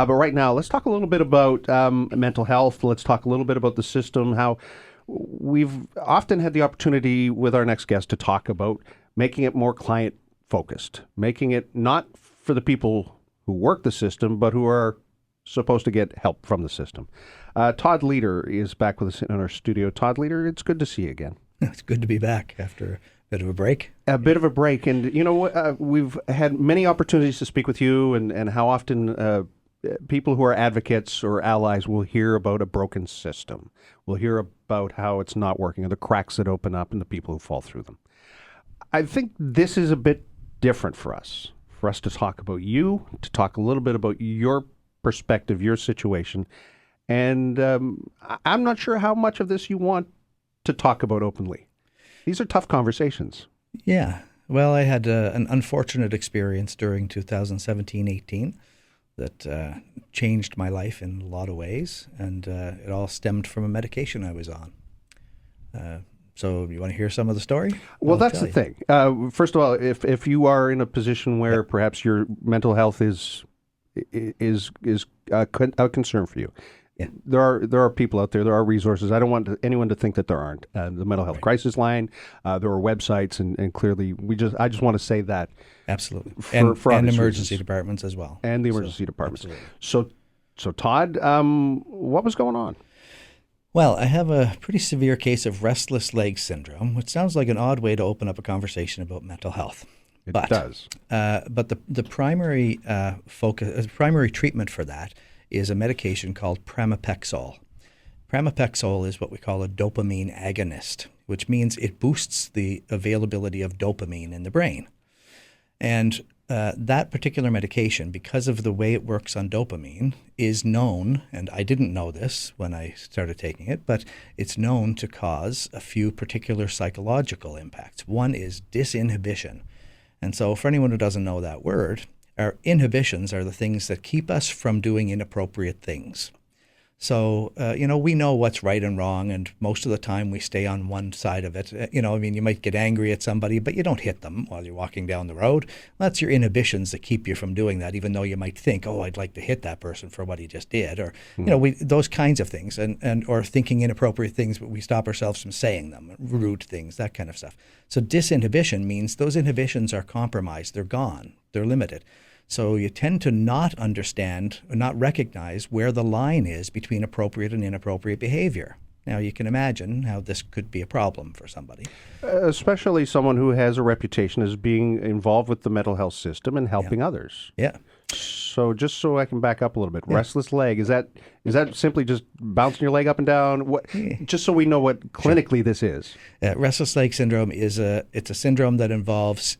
But right now, let's talk a little bit about mental health. Let's talk a little bit about the system, how we've often had the opportunity with our next guest to talk about making it more client focused, making it not for the people who work the system, but who are supposed to get help from the system. Todd Leader is back with us in our studio. Todd Leader, it's good to see you again. It's good to be back after a bit of a break. A bit of a break. And, we've had many opportunities to speak with you and how often people who are advocates or allies will hear about a broken system. We'll hear about how it's not working and the cracks that open up and the people who fall through them. I think this is a bit different for us to talk about you, to talk a little bit about your perspective, your situation. And I'm not sure how much of this you want to talk about openly. These are tough conversations. Yeah. Well, I had an unfortunate experience during 2017-18 that changed my life in a lot of ways, and it all stemmed from a medication I was on. So you want to hear some of the story? Well, that's the thing. First of all, if you are in a position where perhaps your mental health is a concern for you, there are people out there. There are resources. I don't want anyone to think that there aren't. The mental health crisis line. There are websites, and clearly, I just want to say that absolutely, for and emergency departments as well, and the emergency departments. Absolutely. So Todd, what was going on? Well, I have a pretty severe case of restless legs syndrome, which sounds like an odd way to open up a conversation about mental health. It does. But the primary primary treatment for that is a medication called pramipexole. Pramipexole is what we call a dopamine agonist, which means it boosts the availability of dopamine in the brain. And that particular medication, because of the way it works on dopamine, is known, and I didn't know this when I started taking it, but it's known to cause a few particular psychological impacts. One is disinhibition. And so for anyone who doesn't know that word, our inhibitions are the things that keep us from doing inappropriate things. So, we know what's right and wrong, and most of the time we stay on one side of it. You might get angry at somebody, but you don't hit them while you're walking down the road. That's your inhibitions that keep you from doing that, even though you might think, oh, I'd like to hit that person for what he just did, or, those kinds of things, or thinking inappropriate things, but we stop ourselves from saying them, rude things, that kind of stuff. So disinhibition means those inhibitions are compromised, they're gone, they're limited. So you tend to not understand or not recognize where the line is between appropriate and inappropriate behavior. Now, you can imagine how this could be a problem for somebody. Especially someone who has a reputation as being involved with the mental health system and helping others. Yeah. So just so I can back up a little bit, restless leg, is that simply just bouncing your leg up and down? Just so we know what clinically this is. Restless leg syndrome it's a syndrome that involves,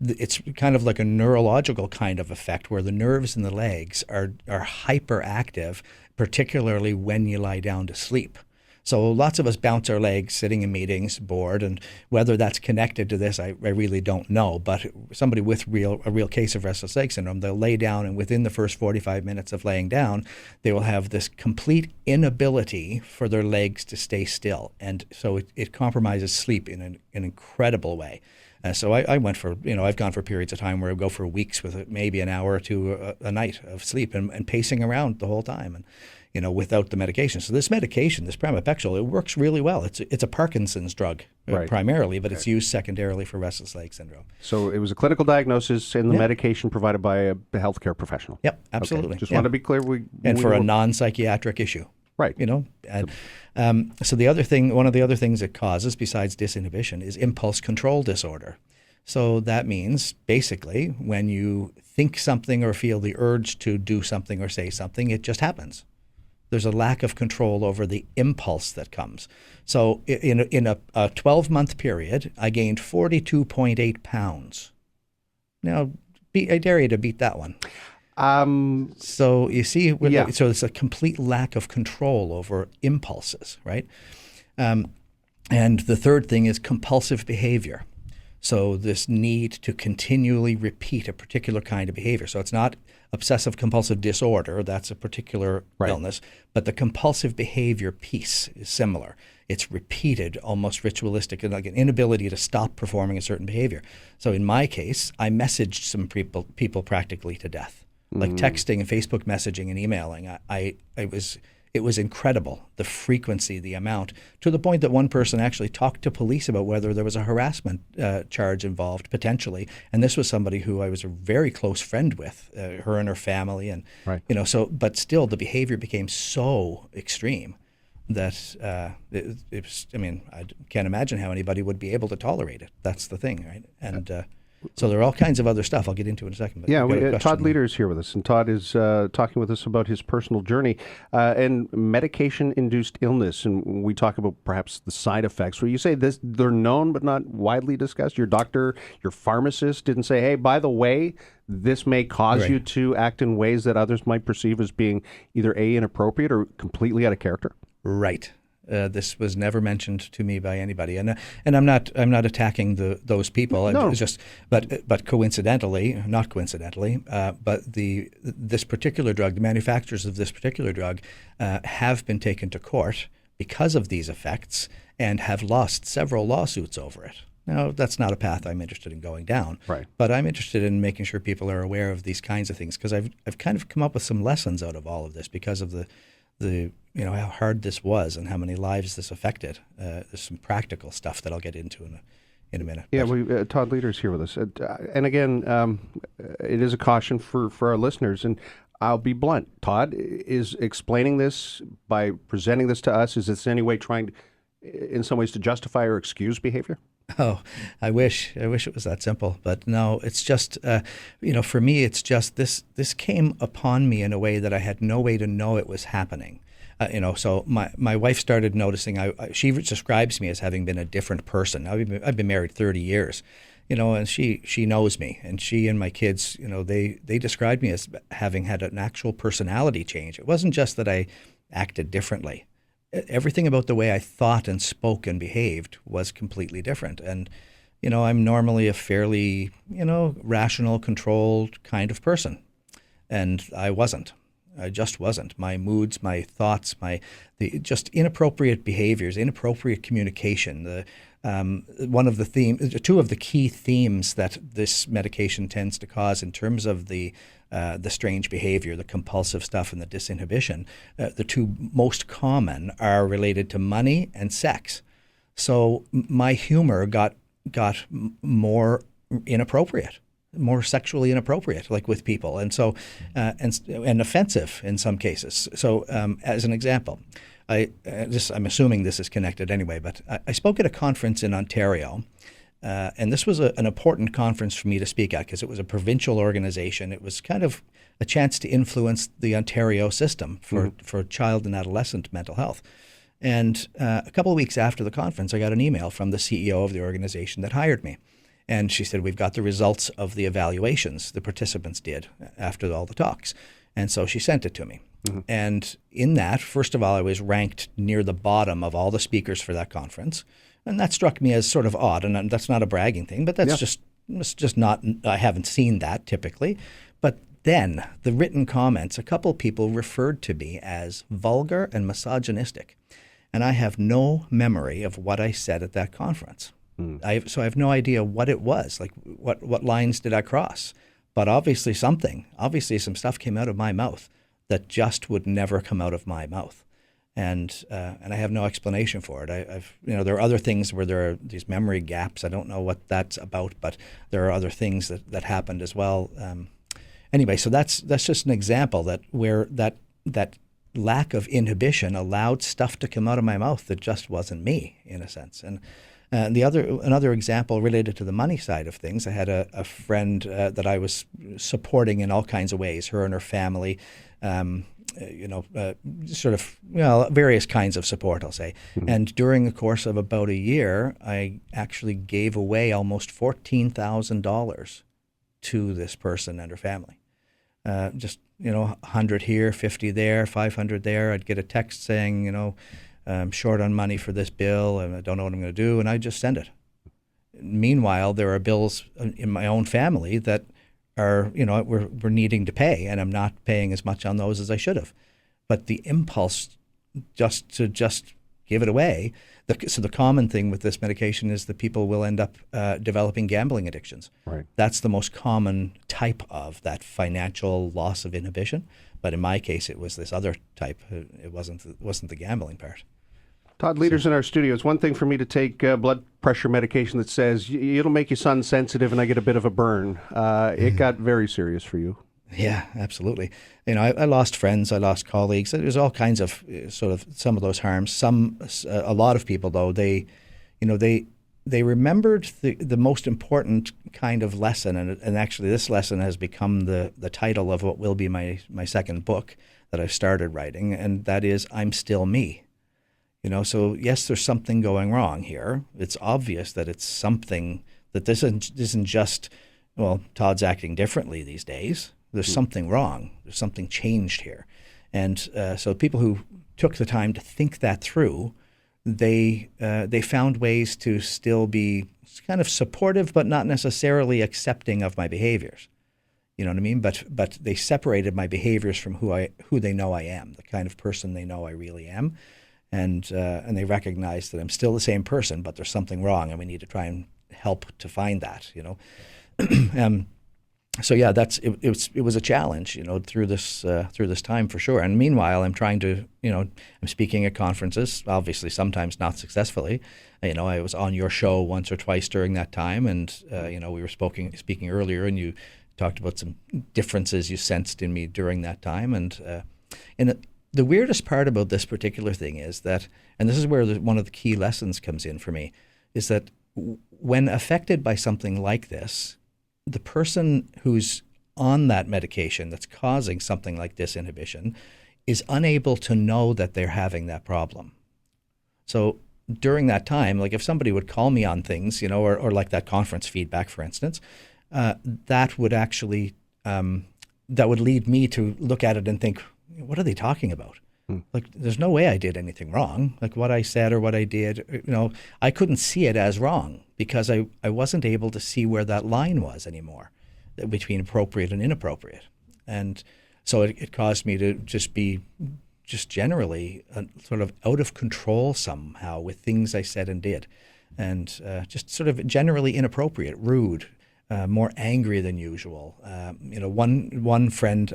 it's kind of like a neurological kind of effect where the nerves in the legs are hyperactive, particularly when you lie down to sleep. So lots of us bounce our legs sitting in meetings, bored, and whether that's connected to this, I really don't know. But somebody with a real case of restless leg syndrome, they'll lay down, and within the first 45 minutes of laying down, they will have this complete inability for their legs to stay still. And so it compromises sleep in an incredible way. So I went for, I've gone for periods of time where I go for weeks with maybe an hour or two a night of sleep and pacing around the whole time. And without the medication. So this medication, this pramipexole, it works really well. It's a Parkinson's drug primarily, but it's used secondarily for restless leg syndrome. So it was a clinical diagnosis and the medication provided by a healthcare professional. Yep, absolutely. Okay. Just want to be clear. For a non-psychiatric issue. Right. So one of the other things it causes besides disinhibition is impulse control disorder. So that means basically when you think something or feel the urge to do something or say something, it just happens. There's a lack of control over the impulse that comes. So in a 12-month period, I gained 42.8 pounds. Now, I dare you to beat that one. So you see, so it's a complete lack of control over impulses, right? And the third thing is compulsive behavior. So this need to continually repeat a particular kind of behavior. So it's not obsessive compulsive disorder, that's a particular illness, but the compulsive behavior piece is similar. It's repeated, almost ritualistic, and like an inability to stop performing a certain behavior. So in my case, I messaged some people practically to death. like texting and Facebook messaging and emailing. It was incredible, the frequency, the amount, to the point that one person actually talked to police about whether there was a harassment charge involved, potentially. And this was somebody who I was a very close friend with, her and her family. And, Right. but still the behavior became so extreme that it was, I can't imagine how anybody would be able to tolerate it. That's the thing, right? And so there are all kinds of other stuff I'll get into in a second. But Yeah, Todd Leader is here with us, and Todd is talking with us about his personal journey and medication-induced illness. And we talk about perhaps the side effects. Where you say they're known but not widely discussed. Your doctor, your pharmacist didn't say, "Hey, by the way, this may cause Right. you to act in ways that others might perceive as being either inappropriate or completely out of character." Right. This was never mentioned to me by anybody, and I'm not attacking those people. No. It was just, but coincidentally, not coincidentally, but this particular drug, the manufacturers of this particular drug, have been taken to court because of these effects and have lost several lawsuits over it. Now, that's not a path I'm interested in going down, Right. but I'm interested in making sure people are aware of these kinds of things, because I've kind of come up with some lessons out of all of this because of the how hard this was and how many lives this affected. There's some practical stuff that I'll get into in a minute. Yeah, Todd Leader's here with us. And again, it is a caution for our listeners. And I'll be blunt. Todd is explaining this by presenting this to us. Is this in any way trying, in some ways, to justify or excuse behavior? Oh, I wish it was that simple, but no. It's just, for me, it's just this came upon me in a way that I had no way to know it was happening. So my wife started noticing. She describes me as having been a different person. I've been married 30 years, and she knows me, and she and my kids, they described me as having had an actual personality change. It wasn't just that I acted differently. Everything about the way I thought and spoke and behaved was completely different. And, I'm normally a fairly, rational, controlled kind of person. And I wasn't. I just wasn't. My moods, my thoughts, just inappropriate behaviors, inappropriate communication. Two of the key themes that this medication tends to cause in terms of the strange behavior, the compulsive stuff, and the disinhibition, the two most common are related to money and sex. So my humor got more inappropriate, more sexually inappropriate, like with people, and so and offensive in some cases. So as an example, I'm assuming this is connected anyway, but I spoke at a conference in Ontario. And this was an important conference for me to speak at because it was a provincial organization. It was kind of a chance to influence the Ontario system for child and adolescent mental health. And a couple of weeks after the conference, I got an email from the CEO of the organization that hired me. And she said, "We've got the results of the evaluations the participants did after all the talks." And so she sent it to me. Mm-hmm. And in that, first of all, I was ranked near the bottom of all the speakers for that conference. And that struck me as sort of odd, and that's not a bragging thing, but it's just not, I haven't seen that typically. But then the written comments, a couple people referred to me as vulgar and misogynistic. And I have no memory of what I said at that conference. So I have no idea what it was, like what lines did I cross. But obviously some stuff came out of my mouth that just would never come out of my mouth. And I have no explanation for it. There are other things where there are these memory gaps. I don't know what that's about, but there are other things that happened as well. Anyway, so that's just an example that where that lack of inhibition allowed stuff to come out of my mouth that just wasn't me, in a sense. And another example related to the money side of things. I had a friend that I was supporting in all kinds of ways. Her and her family. Various kinds of support, I'll say. Mm-hmm. And during the course of about a year, I actually gave away almost $14,000 to this person and her family. 100 here, 50 there, 500 there. I'd get a text saying, I'm short on money for this bill and I don't know what I'm going to do, and I'd just send it. Meanwhile, there are bills in my own family that are, we're needing to pay, and I'm not paying as much on those as I should have. But the impulse just to give it away. So the common thing with this medication is that people will end up developing gambling addictions. Right. That's the most common type of that financial loss of inhibition. But in my case, it was this other type. It wasn't the gambling part. Todd Leader's in our studio. It's one thing for me to take blood pressure medication that says it'll make you sun sensitive and I get a bit of a burn. It got very serious for you. Yeah, absolutely. I lost friends, I lost colleagues. There's all kinds of sort of some of those harms. A lot of people though, they remembered the most important kind of lesson, and actually this lesson has become the title of what will be my second book that I've started writing, and that is I'm Still Me. So yes, there's something going wrong here. It's obvious that it's something that this isn't just, well, Todd's acting differently these days. There's something wrong. There's something changed here. And so people who took the time to think that through, they found ways to still be kind of supportive, but not necessarily accepting of my behaviors. You know what I mean? But they separated my behaviors from who they know I am, the kind of person they know I really am. And they recognize that I'm still the same person, but there's something wrong, and we need to try and help to find that. So yeah, it was a challenge, through this time for sure. And meanwhile, I'm trying to, I'm speaking at conferences, obviously sometimes not successfully. I was on your show once or twice during that time, and we were speaking earlier, and you talked about some differences you sensed in me during that time, and the weirdest part about this particular thing is that, and this is where one of the key lessons comes in for me, is that when affected by something like this, the person who's on that medication that's causing something like disinhibition is unable to know that they're having that problem. So during that time, like if somebody would call me on things, or like that conference feedback, for instance, that would actually, that would lead me to look at it and think, what are they talking about? Like, there's no way I did anything wrong. Like what I said or what I did, I couldn't see it as wrong because I wasn't able to see where that line was anymore between appropriate and inappropriate. And so it caused me to just generally sort of out of control somehow with things I said and did. And just sort of generally inappropriate, rude, more angry than usual. One friend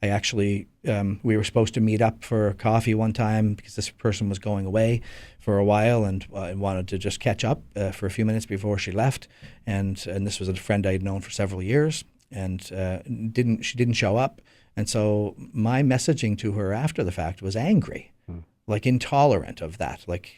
I actually, we were supposed to meet up for coffee one time because this person was going away for a while and wanted to just catch up for a few minutes before she left. And this was a friend I had known for several years, and she didn't show up. And so my messaging to her after the fact was angry, like intolerant of that. Like,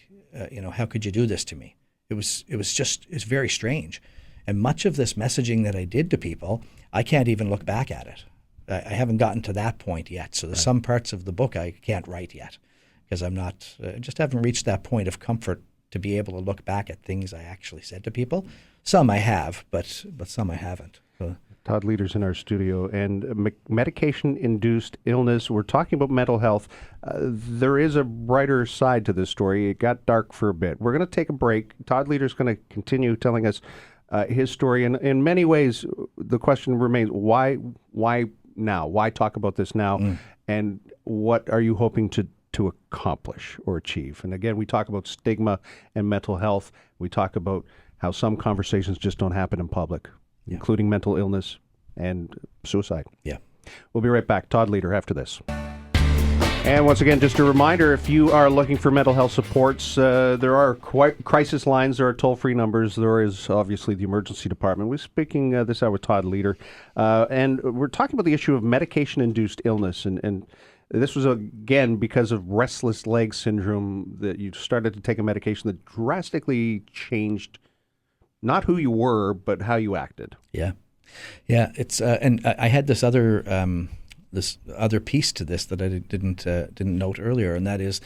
how could you do this to me? It's very strange. And much of this messaging that I did to people, I can't even look back at it. I haven't gotten to that point yet. So there's some parts of the book I can't write yet because I'm not, just haven't reached that point of comfort to be able to look back at things I actually said to people. Some I have, but some I haven't. So. Todd Leader's in our studio, and medication-induced illness. We're talking about mental health. There is a brighter side to this story. It got dark for a bit. We're going to take a break. Todd Leader's going to continue telling us his story. And in many ways, the question remains, why now? Why talk about this now? And what are you hoping to accomplish or achieve? And again, we talk about stigma and mental health. We talk about how some conversations just don't happen in public, including mental illness and suicide. Yeah. We'll be right back. Todd Leader after this. And once again, just a reminder, if you are looking for mental health supports, there are crisis lines, there are toll-free numbers, there is obviously the emergency department. We're speaking this hour with Todd Leader, and we're talking about the issue of medication-induced illness, and this was, again, because of Restless Legs Syndrome that you started to take a medication that drastically changed not who you were, but how you acted. Yeah. Yeah, it's and I had this other piece to this that I didn't note earlier, and that is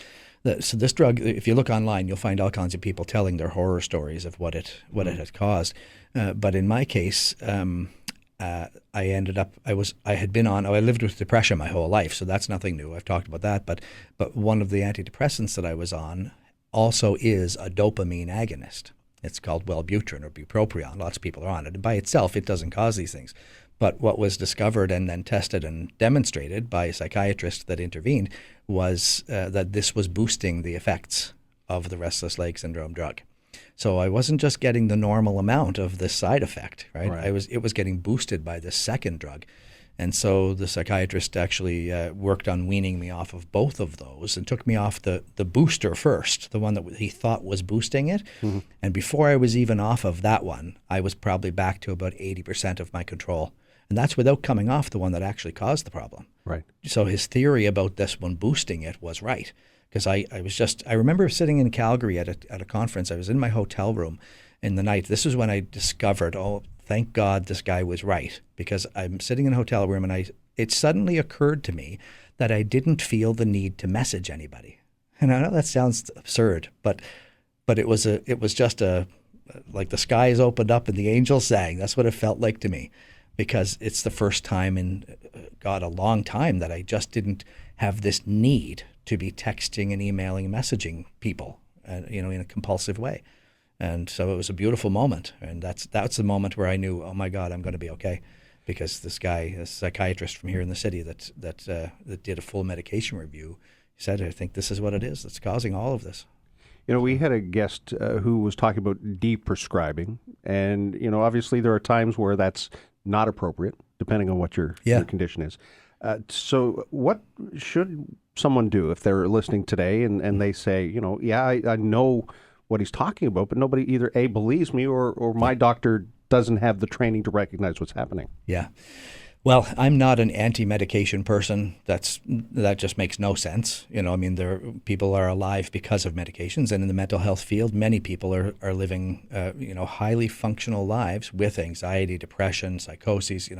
that so this drug, if you look online, you'll find all kinds of people telling their horror stories of what it had caused. But in my case, I lived with depression my whole life, so that's nothing new. I've talked about that. But one of the antidepressants that I was on also is a dopamine agonist. It's called Wellbutrin or bupropion. Lots of people are on it. And by itself, it doesn't cause these things. But what was discovered and then tested and demonstrated by a psychiatrist that intervened was that this was boosting the effects of the restless leg syndrome drug. So I wasn't just getting the normal amount of this side effect, right? It was getting boosted by this second drug. And so the psychiatrist actually worked on weaning me off of both of those and took me off the booster first, the one that he thought was boosting it. Mm-hmm. And before I was even off of that one, I was probably back to about 80% of my control. And that's without coming off the one that actually caused the problem. Right. So his theory about this one boosting it was right. Because I remember sitting in Calgary at a conference. I was in my hotel room in the night. This was when I discovered, oh, thank God this guy was right. Because I'm sitting in a hotel room and it suddenly occurred to me that I didn't feel the need to message anybody. And I know that sounds absurd, but it was just like the skies opened up and the angels sang. That's what it felt like to me. Because it's the first time in, God, a long time that I just didn't have this need to be texting and emailing and messaging people, in a compulsive way. And so it was a beautiful moment. And that's the moment where I knew, oh my God, I'm going to be okay. Because this guy, a psychiatrist from here in the city that did a full medication review, said, I think this is what it is that's causing all of this. We had a guest who was talking about de-prescribing. And, obviously there are times where that's not appropriate, depending on what your condition is. So what should someone do if they're listening today and they say, I know what he's talking about, but nobody either A, believes me or my doctor doesn't have the training to recognize what's happening? Yeah. Well, I'm not an anti-medication person. That just makes no sense. People are alive because of medications, and in the mental health field, many people are living, highly functional lives with anxiety, depression, psychoses.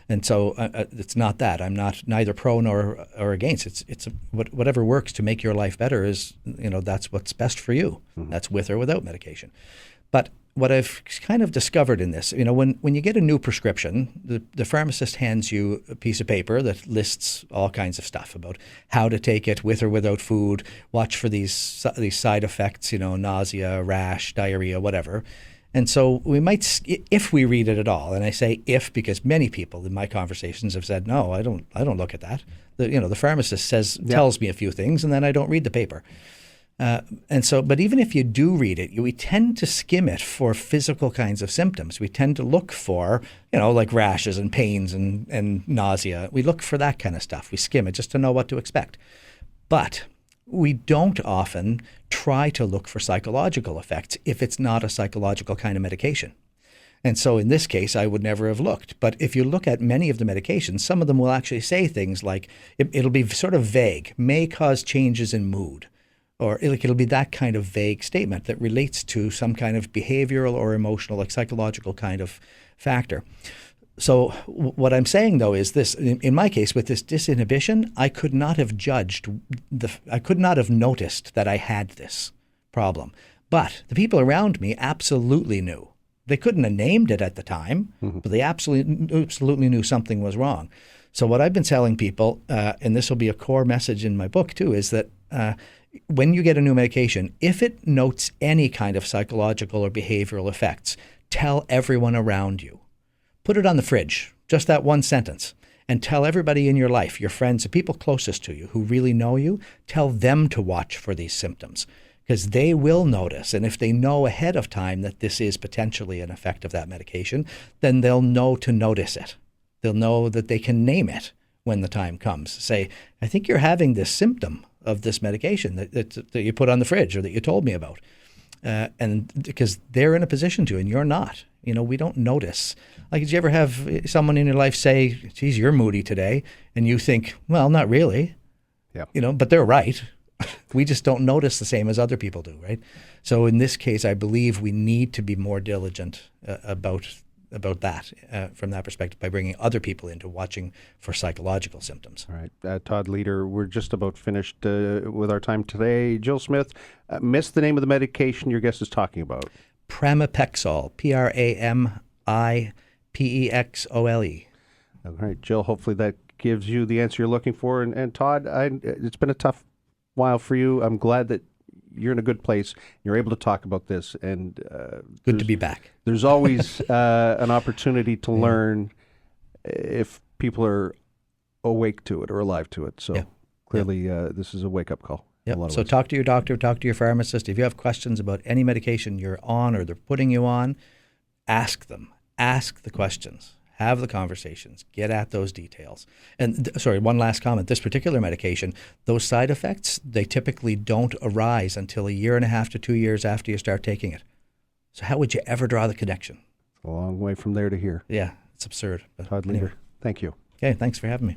And so it's not that. I'm not neither pro nor against. It's whatever works to make your life better is, that's what's best for you. Mm-hmm. That's with or without medication. But what I've kind of discovered in this, when you get a new prescription, the pharmacist hands you a piece of paper that lists all kinds of stuff about how to take it with or without food, watch for these side effects, nausea, rash, diarrhea, whatever. And so we might, if we read it at all, and I say if because many people in my conversations have said, no, I don't look at that. The pharmacist tells me a few things and then I don't read the paper. But even if you do read it, we tend to skim it for physical kinds of symptoms. We tend to look for, like rashes and pains and nausea. We look for that kind of stuff. We skim it just to know what to expect. But we don't often try to look for psychological effects if it's not a psychological kind of medication. And so in this case, I would never have looked. But if you look at many of the medications, some of them will actually say things like, it'll be sort of vague, may cause changes in mood. Or it'll be that kind of vague statement that relates to some kind of behavioral or emotional, like psychological kind of factor. So what I'm saying, though, is this. In my case, with this disinhibition, I could not have I could not have noticed that I had this problem. But the people around me absolutely knew. They couldn't have named it at the time, mm-hmm. but they absolutely knew something was wrong. So what I've been telling people, and this will be a core message in my book, too, is that when you get a new medication, if it notes any kind of psychological or behavioral effects, tell everyone around you. Put it on the fridge, just that one sentence, and tell everybody in your life, your friends, the people closest to you who really know you, tell them to watch for these symptoms because they will notice. And if they know ahead of time that this is potentially an effect of that medication, then they'll know to notice it. They'll know that they can name it when the time comes. Say, I think you're having this symptom of this medication that you put on the fridge or that you told me about. And because they're in a position to, and you're not. We don't notice. Like, did you ever have someone in your life say, geez, you're moody today? And you think, well, not really. Yeah. But they're right. We just don't notice the same as other people do, right? So in this case, I believe we need to be more diligent about that from that perspective by bringing other people into watching for psychological symptoms. All right. Todd Leader, we're just about finished with our time today. Jill Smith, missed the name of the medication your guest is talking about. Pramipexole, Pramipexole. All right, Jill, hopefully that gives you the answer you're looking for. And Todd, it's been a tough while for you. I'm glad that you're in a good place. You're able to talk about this, and good to be back. There's always an opportunity to learn if people are awake to it or alive to it. So Clearly, this is a wake-up call. Yep. So talk to your doctor, talk to your pharmacist. If you have questions about any medication you're on or they're putting you on, ask them. Ask the questions. Have the conversations. Get at those details. And one last comment. This particular medication, those side effects, they typically don't arise until 1.5 to 2 years after you start taking it. So how would you ever draw the connection? It's a long way from there to here. Yeah, it's absurd. But Todd Leader, thank you. Okay, thanks for having me.